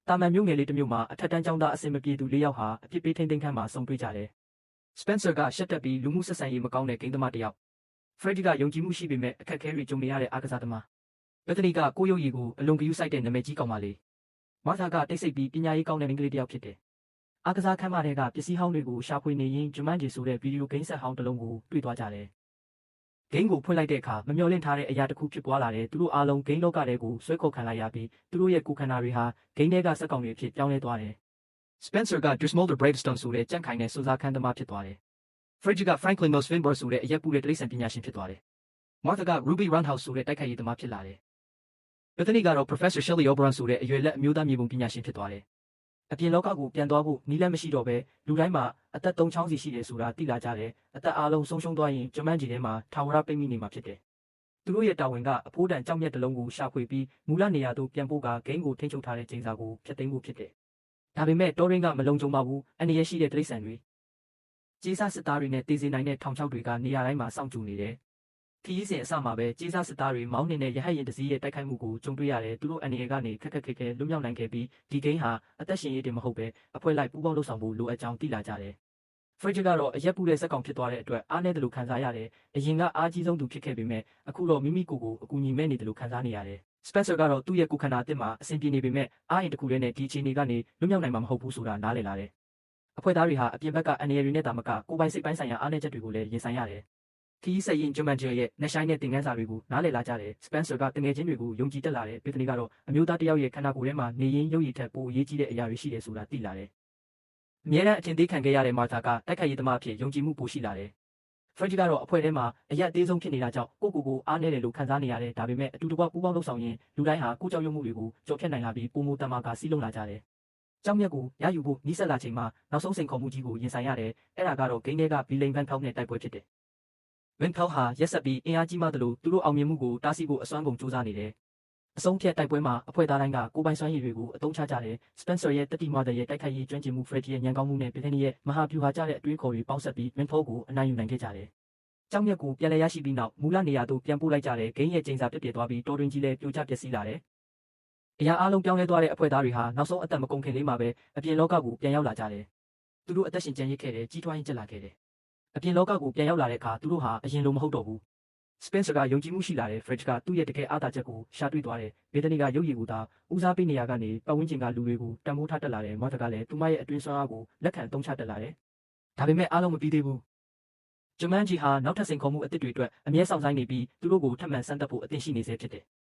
တာမန်မျိုးငယ်လေးတစ်မျိုးမှာအထက်တန်းကျောင်းသားအဆင်မပြေသူ၄ယောက်ဟာအပြစ်ပေးထိန်းသိမ်းခန်းမှာဆုံတွေ့ကြတယ်။ Spencer ကရှက်တက်ပြီးလူမှုဆက်ဆံရေးမကောင်းတဲ့ဂိမ်းသမားတစ်ယောက် Freddy ကယုံကြည်မှုရှိပေမဲ့အခက်အခဲတွေကြုံနေရတဲ့အားကစားသမား Bethany ကကိုရုပ်ရည်ကိုအလွန်ဂရုစိုက်တဲ့နာမည်ကြီးကောင်မလေး Martha ကတိတ်ဆိတ်ပြီးပညာရေးကောင်းတဲ့မိန်းကလေးတစ်ယောက်ဖြစ်တယ်။အားကစားခန်းမထဲကပစ္စည်းဟောင်းတွေကိုရှာဖွေနေရင်း Jumanji ဆိုတဲ့ဗီဒီယိုဂိမ်းဆက်ဟောင်းတစ်လုံးကိုတွေ့သွားကြတယ်။ဂိမ်းကိုဖွင့်လိုက်တဲ့အခါမမျှော်လင့်ထားတဲ့အရာတစ်ခုဖြစ်ပွားလာတယ်။သူတို့အားလုံးဂိမ်းလောကထဲကိုဆွဲခေါ်ခံလိုက်ရပြီးသူတို့ရဲ့ကိုယ်ခန္ဓာတွေဟာဂိမ်းထဲကစက်ကောင်တွေအဖြစ်ပြောင်းလဲသွားတယ်။ Spencer က Dusmolder Bravestone ဆိုတဲ့ကြံ့ခိုင်တဲ့စွန့်စားခန်းသမားဖြစ်သွားတယ်။ Freddy က Franklin Moss Finbar ဆိုတဲ့အရက်ပူတဲ့တိရစ္ဆာန်ပညာရှင်ဖြစ်သွားတယ်။ Martha က Ruby Roundhouse ဆိုတဲ့တိုက်ခိုက်ရေးသမားဖြစ်လာတယ်။ Bethany ကတော့ Professor Shelley Oberon ဆိုတဲ့အရွယ်လက်အမျိုးသားမြေပုံပညာရှင်ဖြစ်သွားတယ်။အပြင်လောကကိုပြန်သွားဖို့နည်းလမ်းမရှိတော့ဘဲလူတိုင်းမှာအသက်3ချောင်းစီရှိတယ်ဆိုတာသိလာကြတယ်။အသက်အားလုံးဆုံးရှုံးသွားရင် Jumanji ထဲမှာထာဝရပိတ်မိနေမှာဖြစ်တယ်။သူတို့ရဲ့တာဝန်ကအဖိုးတန်ကြောက်မြတ်တစ်လုံးကိုရှာဖွေပြီးမူလနေရာသို့ပြန်ပို့ကဂိမ်းကိုထိန်းချုပ်ထားတဲ့ချိန်စာကိုဖျက်သိမ်းဖို့ဖြစ်တယ်။ဒါပေမဲ့တောရင်းကမလုံခြုံပါဘူး။အန္တရာယ်ရှိတဲ့တိရစ္ဆာန်တွေကြေးစားစစ်သားတွေနဲ့တေးစေနိုင်တဲ့ထောင်ချောက်တွေကနေရာတိုင်းမှာစောင့်ကြည့်နေတယ်။ခရီးစဉ်အစမှာပဲကြေးစားစစ်သားတွေမောင်းနေတဲ့ရဟတ်ယာဉ်တစ်စီးရဲ့တိုက်ခိုက်မှုကိုကြုံတွေ့ရတယ်။သူတို့အန္တရာယ်ကနေခက်ခက်ခဲခဲလွတ်မြောက်နိုင်ခဲ့ပြီးဒီဂိမ်းဟာအသက်ရှင်ရေးတင်မဟုတ်ပဲအဖွဲ့လိုက်ပူးပေါင်းလုပ်ဆောင်ဖို့လိုအပ်ကြောင်းသိလာကြတယ်။ Freddy ကတော့အရက်ပူတဲ့စက်ကောင်ဖြစ်သွားတဲ့အတွက်အားနည်းတယ်လို့ခံစားရတယ်။အရင်ကအားကြီးဆုံးသူဖြစ်ခဲ့ပေမဲ့အခုတော့မိမိကိုယ်ကိုအကူအညီမဲ့နေတယ်လို့ခံစားနေရတယ်။ Spencer ကတော့သူ့ရဲ့ကိုယ်ခန္ဓာအသစ်မှာအဆင်ပြေနေပေမဲ့အားအင်တစ်ခုတည်းနဲ့ဒီအခြေအနေကနေလွတ်မြောက်နိုင်မှာမဟုတ်ဘူးဆိုတာနားလည်လာတယ်။အဖွဲ့သားတွေဟာအပြင်ဘက်ကအန္တရာယ်တွေနဲ့တာမကကိုယ်ပိုင်စိတ်ပိုင်းဆိုင်ရာအားနည်းချက်တွေကိုလည်းရင်ဆိုင်ရတယ်။ခရီးဆက်ရင် Jumanji ရဲ့နှက်ဆိုင်တဲ့သင်ခန်းစာတွေကိုနားလည်လာကြတယ်။ Spencer ကတငယ်ချင်းတွေကိုယုံကြည်တတ်လာတယ်။ Bethany ကတော့အမျိုးသားတစ်ယောက်ရဲ့ခန္ဓာကိုယ်ထဲမှာနေရင်းရုပ်ရည်ထက်ပိုအရေးကြီးတဲ့အရာတွေရှိတယ်ဆိုတာသိလာတယ်။အမြဲတမ်းအထင်သေးခံခဲ့ရတဲ့ Martha ကတိုက်ခိုက်ရေးသမားအဖြစ်ယုံကြည်မှုပိုရှိလာတယ်။ Freddy ကတော့အဖွဲ့ထဲမှာအရက်အသေးဆုံးဖြစ်နေတာကြောင့်ကိုယ့်ကိုယ်အားနည်းတယ်လို့ခံစားနေရတယ်။ဒါပေမဲ့အတူတကွပူးပေါင်းလုပ်ဆောင်ရင်လူတိုင်းဟာကိုယ်ကြောက်ရွံ့မှုတွေကိုကျော်ဖြတ်နိုင်လာပြီးပိုမိုတန်မာကာစီးလုံးလာကြတယ်။ကြောက်မြတ်ကိုရယူဖို့နီးစပ်လာချိန်မှာနောက်ဆုံးစိန်ခေါ်မှုကြီးကိုရင်ဆိုင်ရတယ်။အဲ့ဒါကတော့ဂိမ်းထဲက Villain Van Pelt နဲ့တိုက်ပွဲဖြစ်တယ်။ Van Pelt ဟာရက်ဆက်ပြီးအင်အားကြီးမှသလိုသူတို့အောင်မြင်မှုကိုတားဆီးဖို့အစွမ်းကုန်စူးစမ်းနေတယ်။အဆုံးဖြတ်တိုက်ပွဲမှာအဖွဲ့သားတိုင်းကကိုယ်ပိုင်စွမ်းရည်တွေကိုအသုံးချကြတယ်။ Spencer ရဲ့တတိမာတဲ့ရဲ့တိုက်ခိုက်ရေးကျွမ်းကျင်မှု Freddy ရဲ့ဉာဏ်ကောင်းမှုနဲ့ Bethany ရဲ့မဟာဗျူဟာကျတဲ့အတွေးခေါ်တွေပေါင်းစပ်ပြီး Van Pelt ကိုအနိုင်ယူနိုင်ခဲ့ကြတယ်။ကြောက်မြတ်ကိုပြန်လည်ရရှိပြီးနောက်မူလနေရာသို့ပြန်ပို့လိုက်ကြတယ်။ဂိမ်းရဲ့ချိန်စာပြည့်ပြည့်သွားပြီးတော်တွင်ကြီးလည်းပြိုကျပျက်စီးလာတယ်။အရာအားလုံးပြောင်းလဲသွားတဲ့အဖွဲ့သားတွေဟာနောက်ဆုံးအသက်မကုန်ခင်လေးမှာပဲအပြင်လောကကိုပြန်ရောက်လာကြတယ်။သူတို့အသက်ရှင်ကျန်ရစ်ခဲ့တယ်ကြီးထွားရင်ကျက်လာခဲ့တယ်။အပြင်လောကကိုပြန်ရောက်လာတဲ့အခါသူတို့ဟာအရင်လိုမဟုတ်တော့ဘူး။ Spencer ကယုံကြည်မှုရှိလာတယ်။ Freddy ကသူ့ရဲ့တကယ်အားသာချက်ကိုရှာတွေ့သွားတယ်။ Bethany ကရုပ်ရည်ကိုသာဦးစားပေးနေရကနေပတ်ဝန်းကျင်ကလူတွေကိုတန်ဖိုးထားတက်လာတယ်။ Martha ကလည်းသူမရဲ့အတွင်းစွမ်းအားကိုလက်ခံအသုံးချတက်လာတယ်။ဒါပေမဲ့အားလုံးမပြီးသေးဘူး။ Jumanji ဟာနောက်ထပ်စိန်ခေါ်မှုအသစ်တွေအတွက်အမြဲစောင့်ဆိုင်းနေပြီးသူတို့ကိုထပ်မံစမ်းသပ်ဖို့အသင့်ရှိနေဆဲဖြစ်တယ်။